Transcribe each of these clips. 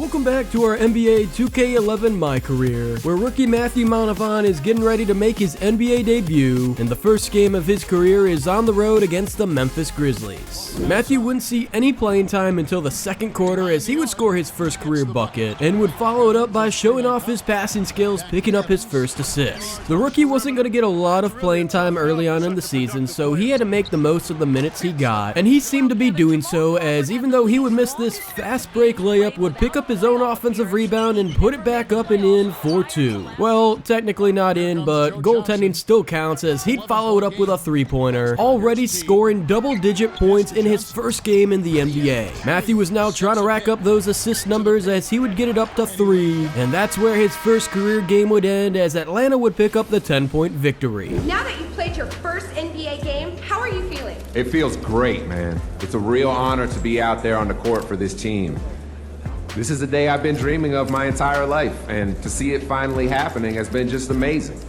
Welcome back to our NBA 2K11 My Career, where rookie Matthew Montavon is getting ready to make his NBA debut, and the first game of his career is on the road against the Memphis Grizzlies. Matthew wouldn't see any playing time until the second quarter, as he would score his first career bucket, and would follow it up by showing off his passing skills, picking up his first assist. The rookie wasn't going to get a lot of playing time early on in the season, so he had to make the most of the minutes he got, and he seemed to be doing so, as even though he would miss this fast break layup, would pick up his own offensive rebound and put it back up and in for two. Well, technically not in, but goaltending still counts, as he'd follow it up with a three-pointer, already scoring double-digit points in his first game in the NBA. Matthew was now trying to rack up those assist numbers, as he would get it up to 3, and that's where his first career game would end, as Atlanta would pick up the 10-point victory. Now that you've played your first NBA game, how are you feeling? It feels great, man. It's a real honor to be out there on the court for this team. This is a day I've been dreaming of my entire life, and to see it finally happening has been just amazing.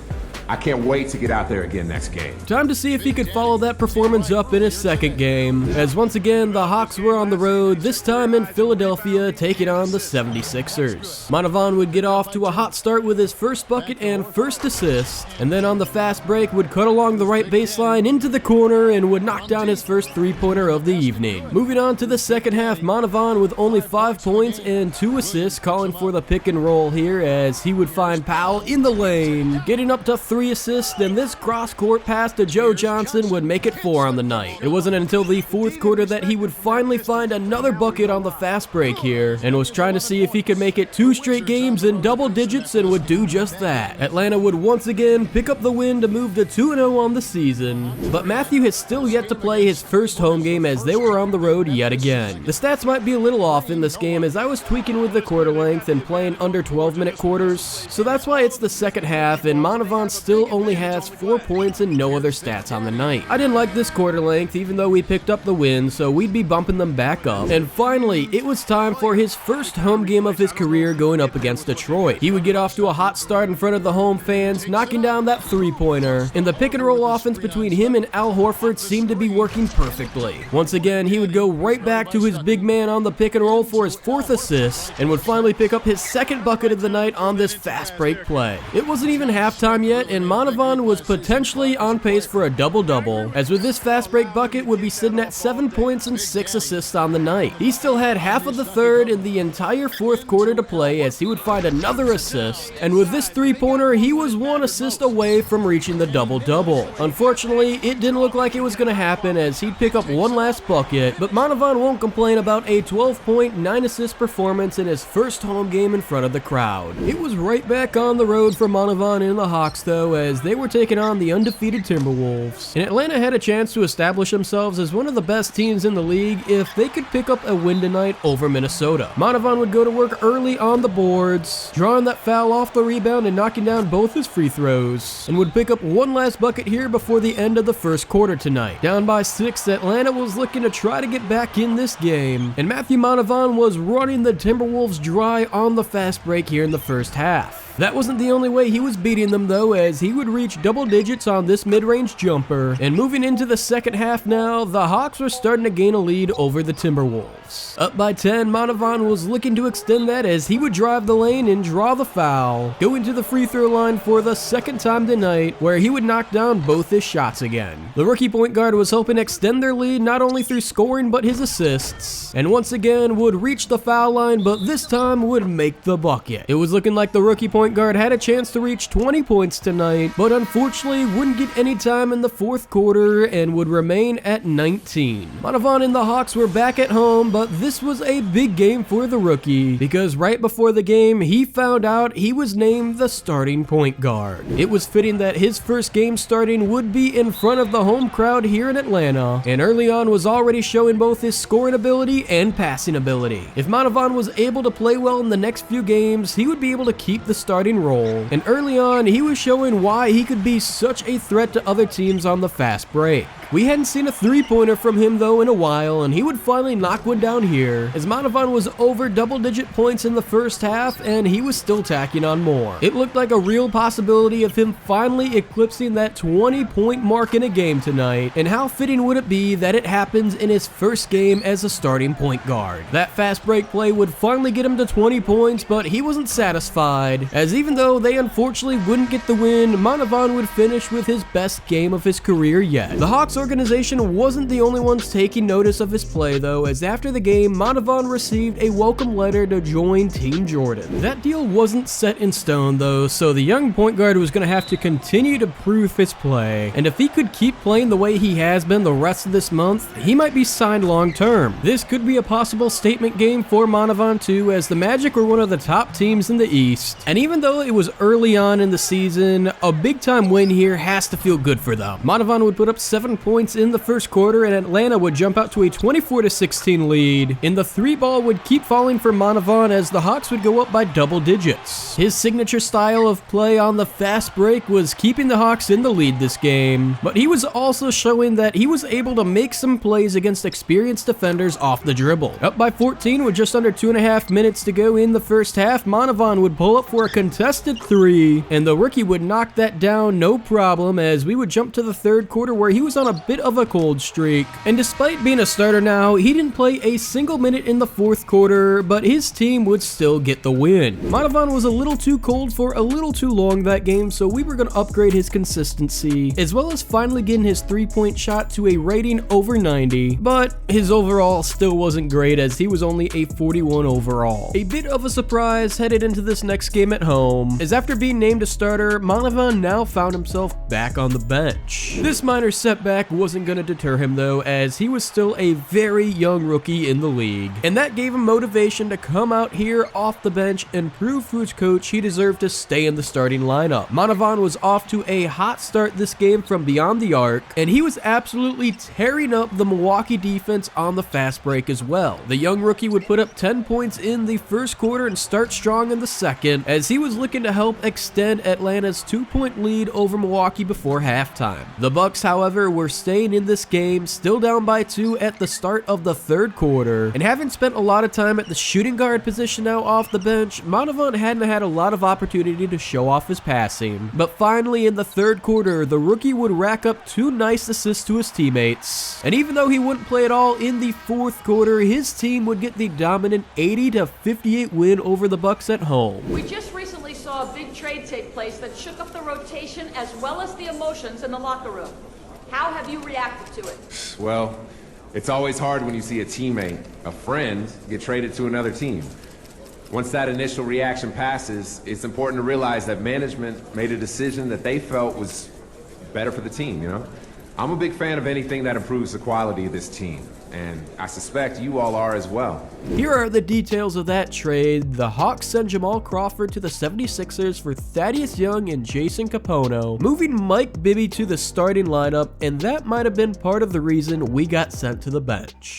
I can't wait to get out there again next game. Time to see if he could follow that performance up in his second game, as once again the Hawks were on the road, this time in Philadelphia, taking on the 76ers. Montavon would get off to a hot start with his first bucket and first assist, and then on the fast break would cut along the right baseline into the corner and would knock down his first three-pointer of the evening. Moving on to the second half, Montavon with only 5 points and 2 assists, calling for the pick and roll here, as he would find Powell in the lane, getting up to 3 assists, and this cross-court pass to Joe Johnson would make it 4 on the night. It wasn't until the fourth quarter that he would finally find another bucket on the fast break here, and was trying to see if he could make it 2 straight games in double digits, and would do just that. Atlanta would once again pick up the win to move to 2-0 on the season, but Matthew has still yet to play his first home game, as they were on the road yet again. The stats might be a little off in this game, as I was tweaking with the quarter length and playing under 12-minute quarters, so that's why it's the second half, and Montavon still only has 4 points and no other stats on the night. I didn't like this quarter length, even though we picked up the win, so we'd be bumping them back up. And finally, it was time for his first home game of his career, going up against Detroit. He would get off to a hot start in front of the home fans, knocking down that three-pointer, and the pick-and-roll offense between him and Al Horford seemed to be working perfectly. Once again, he would go right back to his big man on the pick-and-roll for his 4th assist, and would finally pick up his second bucket of the night on this fast break play. It wasn't even halftime yet, and Montavon was potentially on pace for a double-double, as with this fast break bucket would be sitting at 7 points and 6 assists on the night. He still had half of the third and the entire fourth quarter to play, as he would find another assist, and with this three-pointer, he was 1 assist away from reaching the double-double. Unfortunately, it didn't look like it was going to happen, as he'd pick up one last bucket, but Montavon won't complain about a 12-point, 9-assist performance in his first home game in front of the crowd. It was right back on the road for Montavon and the Hawks, though, as they were taking on the undefeated Timberwolves. And Atlanta had a chance to establish themselves as one of the best teams in the league if they could pick up a win tonight over Minnesota. Montavon would go to work early on the boards, drawing that foul off the rebound and knocking down both his free throws, and would pick up one last bucket here before the end of the first quarter tonight. Down by 6, Atlanta was looking to try to get back in this game, and Matthew Montavon was running the Timberwolves dry on the fast break here in the first half. That wasn't the only way he was beating them, though, as he would reach double digits on this mid-range jumper. And moving into the second half now, the Hawks were starting to gain a lead over the Timberwolves. Up by 10, Montavon was looking to extend that, as he would drive the lane and draw the foul, going to the free throw line for the second time tonight, where he would knock down both his shots again. The rookie point guard was hoping to extend their lead not only through scoring but his assists, and once again would reach the foul line, but this time would make the bucket. It was looking like the rookie point guard had a chance to reach 20 points tonight, but unfortunately wouldn't get any time in the fourth quarter and would remain at 19. Montavon and the Hawks were back at home, but this was a big game for the rookie, because right before the game, he found out he was named the starting point guard. It was fitting that his first game starting would be in front of the home crowd here in Atlanta, and early on was already showing both his scoring ability and passing ability. If Montavon was able to play well in the next few games, he would be able to keep the starting role, and early on, he was showing why he could be such a threat to other teams on the fast break. We hadn't seen a three-pointer from him though in a while, and he would finally knock one down here, as Montavon was over double-digit points in the first half, and he was still tacking on more. It looked like a real possibility of him finally eclipsing that 20-point mark in a game tonight, and how fitting would it be that it happens in his first game as a starting point guard. That fast break play would finally get him to 20 points, but he wasn't satisfied, as even though they unfortunately wouldn't get the win, Montavon would finish with his best game of his career yet. The Hawks organization wasn't the only ones taking notice of his play though, as after the game, Montavon received a welcome letter to join Team Jordan. That deal wasn't set in stone though, so the young point guard was going to have to continue to prove his play, and if he could keep playing the way he has been the rest of this month, he might be signed long term. This could be a possible statement game for Montavon too, as the Magic were one of the top teams in the East, and even though it was early on in the season, a big time win here has to feel good for them. Montavon would put up 7 points in the first quarter, and Atlanta would jump out to a 24-16 lead, and the three ball would keep falling for Montavon as the Hawks would go up by double digits. His signature style of play on the fast break was keeping the Hawks in the lead this game, but he was also showing that he was able to make some plays against experienced defenders off the dribble. Up by 14 with just under 2.5 minutes to go in the first half, Montavon would pull up for a contested three, and the rookie would knock that down no problem, as we would jump to the third quarter where he was on a bit of a cold streak. And despite being a starter now, he didn't play a single minute in the fourth quarter, but his team would still get the win. Montavon was a little too cold for a little too long that game, so we were going to upgrade his consistency, as well as finally getting his three-point shot to a rating over 90, but his overall still wasn't great as he was only a 41 overall. A bit of a surprise headed into this next game at home, as after being named a starter, Montavon now found himself back on the bench. This minor setback wasn't going to deter him though, as he was still a very young rookie in the league, and that gave him motivation to come out here off the bench and prove to his coach he deserved to stay in the starting lineup. Montavon was off to a hot start this game from beyond the arc, and he was absolutely tearing up the Milwaukee defense on the fast break as well. The young rookie would put up 10 points in the first quarter and start strong in the second, as he was looking to help extend Atlanta's 2-point lead over Milwaukee before halftime. The Bucks, however, were staying in this game, still down by 2 at the start of the third quarter, and having spent a lot of time at the shooting guard position now off the bench, Montavon hadn't had a lot of opportunity to show off his passing. But finally in the third quarter, the rookie would rack up 2 nice assists to his teammates, and even though he wouldn't play at all in the fourth quarter, his team would get the dominant 80-58 win over the Bucks at home. We just recently saw a big trade take place that shook up the rotation as well as the emotions in the locker room. How have you reacted to it? Well, it's always hard when you see a teammate, a friend, get traded to another team. Once that initial reaction passes, it's important to realize that management made a decision that they felt was better for the team, you know? I'm a big fan of anything that improves the quality of this team, and I suspect you all are as well. Here are the details of that trade. The Hawks send Jamal Crawford to the 76ers for Thaddeus Young and Jason Capono, moving Mike Bibby to the starting lineup, and that might have been part of the reason we got sent to the bench.